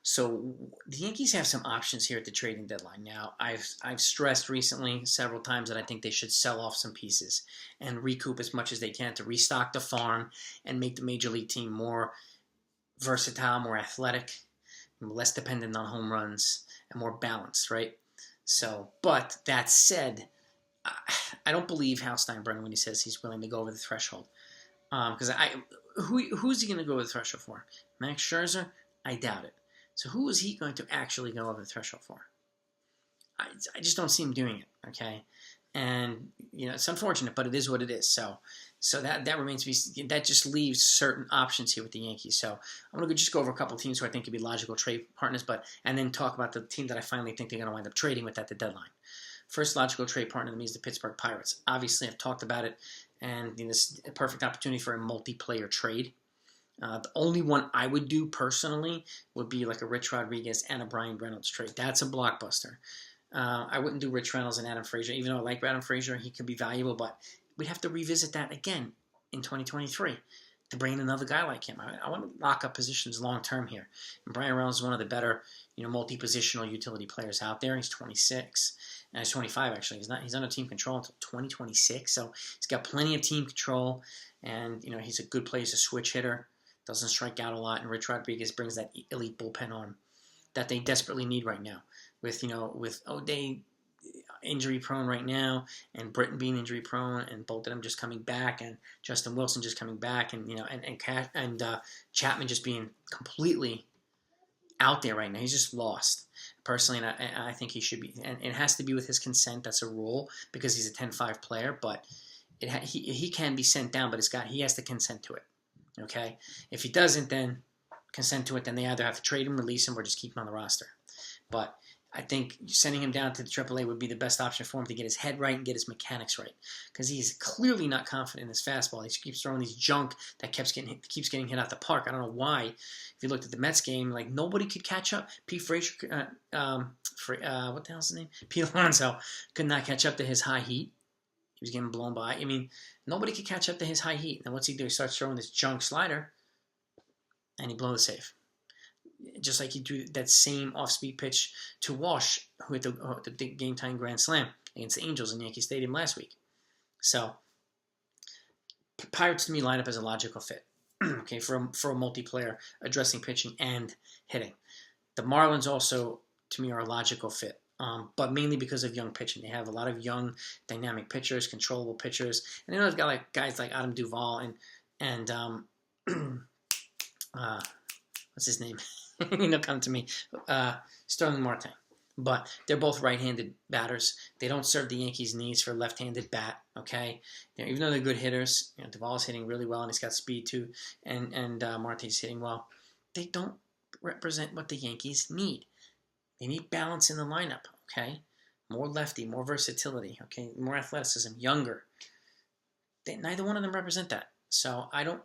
So the Yankees have some options here at the trading deadline. Now, I've stressed recently several times that I think they should sell off some pieces and recoup as much as they can to restock the farm and make the major league team more versatile, more athletic, less dependent on home runs, and more balanced, right? So, but that said, I don't believe Hal Steinbrenner when he says he's willing to go over the threshold. Because who's he going to go over the threshold for? Max Scherzer? I doubt it. So who is he going to actually go over the threshold for? I just don't see him doing it. Okay, and it's unfortunate, but it is what it is. So that remains to be. That just leaves certain options here with the Yankees. So I'm going to just go over a couple teams who I think could be logical trade partners, and then talk about the team that I finally think they're going to wind up trading with at the deadline. First logical trade partner to me is the Pittsburgh Pirates. Obviously, I've talked about it, and this is a perfect opportunity for a multiplayer trade. The only one I would do personally would be like a Rich Rodriguez and a Brian Reynolds trade. That's a blockbuster. I wouldn't do Rich Reynolds and Adam Frazier, even though I like Adam Frazier. He could be valuable, but we'd have to revisit that again in 2023 to bring in another guy like him. I want to lock up positions long term here. And Brian Reynolds is one of the better, multi-positional utility players out there. He's 26. And he's 25 actually. He's under team control until 2026, so he's got plenty of team control, and he's a good player. He's a switch hitter, doesn't strike out a lot, and Rich Rodriguez brings that elite bullpen arm that they desperately need right now. With O'Day injury prone right now, and Britton being injury prone, and both of them just coming back, and Justin Wilson just coming back, and Chapman just being completely out there right now. He's just lost. Personally, and I think he should be, and it has to be with his consent. That's a rule because he's a 10-5 player, but he can be sent down, but he has to consent to it. Okay, if he doesn't, then consent to it, then they either have to trade him, release him, or just keep him on the roster. But I think sending him down to the AAA would be the best option for him to get his head right and get his mechanics right, because he's clearly not confident in his fastball. He keeps throwing these junk that keeps getting hit out the park. I don't know why. If you looked at the Mets game, like nobody could catch up. Frazier, what the hell's his name? Pete Alonso could not catch up to his high heat. He was getting blown by. I mean, nobody could catch up to his high heat. And what's he do? He starts throwing this junk slider, and he blows the save. Just like he threw that same off-speed pitch to Walsh, who hit the game-tying grand slam against the Angels in Yankee Stadium last week. So, Pirates to me line up as a logical fit. Okay, for a multiplayer addressing pitching and hitting. The Marlins also, to me, are a logical fit. But mainly because of young pitching. They have a lot of young, dynamic pitchers, controllable pitchers. And then they've got guys like Adam Duvall and what's his name? He'll come to me. Sterling Marte. But they're both right-handed batters. They don't serve the Yankees' needs for a left-handed bat, okay? Even though they're good hitters, Duvall's hitting really well, and he's got speed too, and Marte's hitting well. They don't represent what the Yankees need. They need balance in the lineup, okay? More lefty, more versatility, okay? More athleticism, younger. Neither one of them represent that. So I don't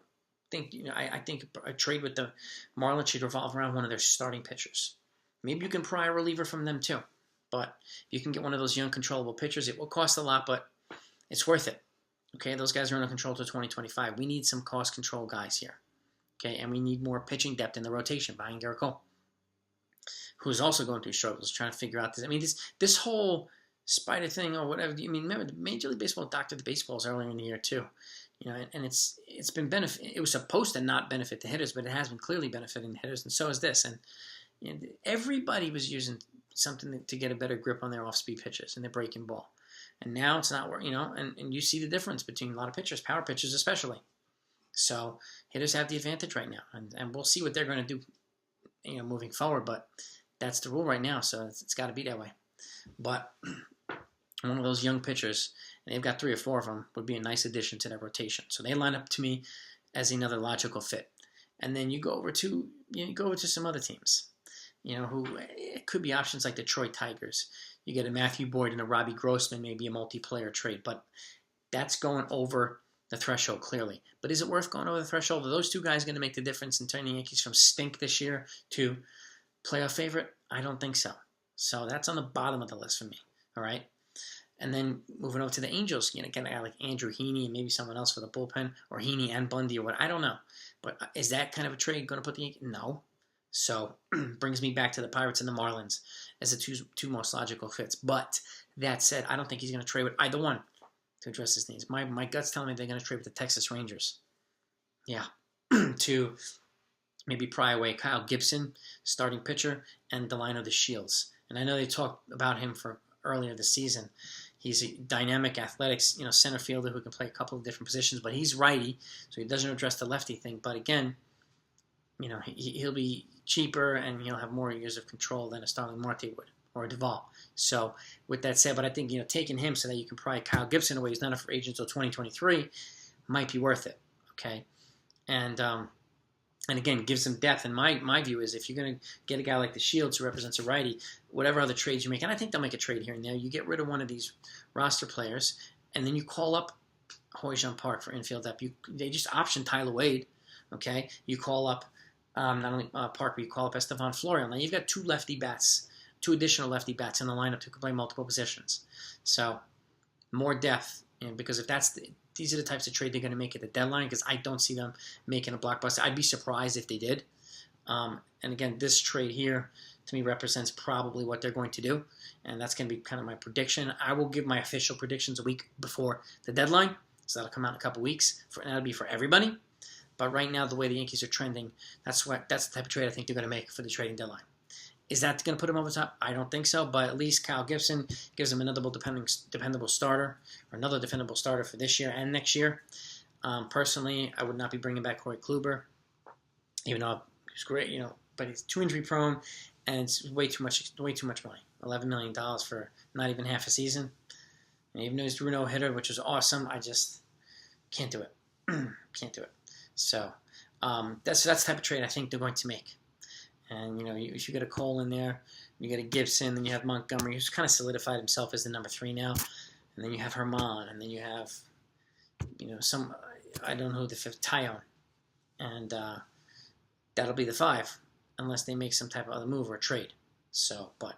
think, I think a trade with the Marlins should revolve around one of their starting pitchers. Maybe you can pry a reliever from them too. But if you can get one of those young, controllable pitchers, it will cost a lot, but it's worth it. Okay, those guys are under control till 2025. We need some cost control guys here. Okay, and we need more pitching depth in the rotation behind Garrett Cole, who's also going through struggles, trying to figure out this. I mean, this whole spider thing or whatever. I mean, remember, the Major League Baseball doctored the baseballs earlier in the year too. And it's been benefit. It was supposed to not benefit the hitters, but it has been clearly benefiting the hitters, and so is this. And everybody was using something to get a better grip on their off-speed pitches and their breaking ball. And now it's not working, and you see the difference between a lot of pitchers, power pitchers especially. So hitters have the advantage right now, and we'll see what they're going to do, moving forward. But that's the rule right now, so it's got to be that way. But one of those young pitchers, and they've got 3 or 4 of them, would be a nice addition to their rotation. So they line up to me as another logical fit. And then you go over to some other teams, who it could be options like the Detroit Tigers. You get a Matthew Boyd and a Robbie Grossman, maybe a multiplayer trade, but that's going over the threshold clearly. But is it worth going over the threshold? Are those 2 guys going to make the difference in turning the Yankees from stink this year to playoff favorite? I don't think so. So that's on the bottom of the list for me. All right. And then moving over to the Angels, get a guy like Andrew Heaney and maybe someone else for the bullpen, or Heaney and Bundy or what. I don't know. But is that kind of a trade going to put the Yankees? No. So brings me back to the Pirates and the Marlins as the two most logical fits. But that said, I don't think he's going to trade with either one to address his needs. My gut's telling me they're going to trade with the Texas Rangers. Yeah, to maybe pry away Kyle Gibson, starting pitcher, and Delino DeShields. And I know they talked about him for earlier this season. He's a dynamic, athletic, center fielder who can play a couple of different positions, but he's righty, so he doesn't address the lefty thing. But again, he'll be cheaper and he'll have more years of control than a Starling Marte would or a Duvall. So with that said, but I think taking him so that you can pry Kyle Gibson away, he's not a free agent until 2023, might be worth it. Okay, and again, gives some depth. And my view is if you're going to get a guy like the Shields who represents a righty, whatever other trades you make, and I think they'll make a trade here and there, you get rid of one of these roster players, and then you call up Hoyjun Park for infield depth. They just option Tyler Wade. Okay, you call up not only Park, but you call up Estevan Florial. Now you've got two additional lefty bats in the lineup who can play multiple positions. So more depth, because if these are the types of trade they're going to make at the deadline, because I don't see them making a blockbuster. I'd be surprised if they did. And again, this trade here, to me, represents probably what they're going to do. And that's going to be kind of my prediction. I will give my official predictions a week before the deadline. So that'll come out in a couple weeks. And that'll be for everybody. But right now, the way the Yankees are trending, that's the type of trade I think they're going to make for the trading deadline. Is that going to put him over the top? I don't think so, but at least Kyle Gibson gives him another dependable starter, or another dependable starter for this year and next year. Personally, I would not be bringing back Corey Kluber, even though he's great, but he's too injury prone, and it's way too much money. $11 million for not even half a season. And even though he's threw no hitter, which was awesome, I just can't do it. Can't do it. So that's the type of trade I think they're going to make. And, if you get a Cole in there, you get a Gibson, then you have Montgomery, who's kind of solidified himself as the number 3 now. And then you have Herman, and then you have, I don't know who the 5th, Tyone. And that'll be the 5, unless they make some type of other move or trade. So, but,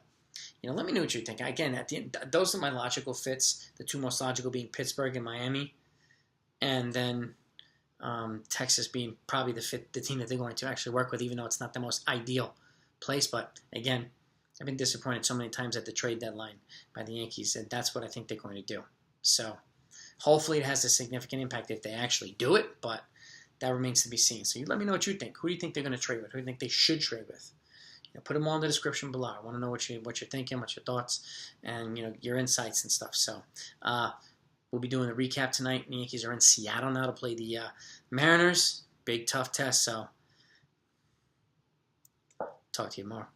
let me know what you think. Again, at the end, those are my logical fits, the two most logical being Pittsburgh and Miami. And then Texas being probably the team that they're going to actually work with, even though it's not the most ideal place. But again, I've been disappointed so many times at the trade deadline by the Yankees, and that's what I think they're going to do. So hopefully it has a significant impact if they actually do it, but that remains to be seen. So you let me know what you think. Who do you think they're going to trade with? Who do you think they should trade with? Put them all in the description below. I want to know what you're thinking, what's your thoughts, and your insights and stuff. So we'll be doing a recap tonight. The Yankees are in Seattle now to play the Mariners. Big, tough test, so talk to you tomorrow.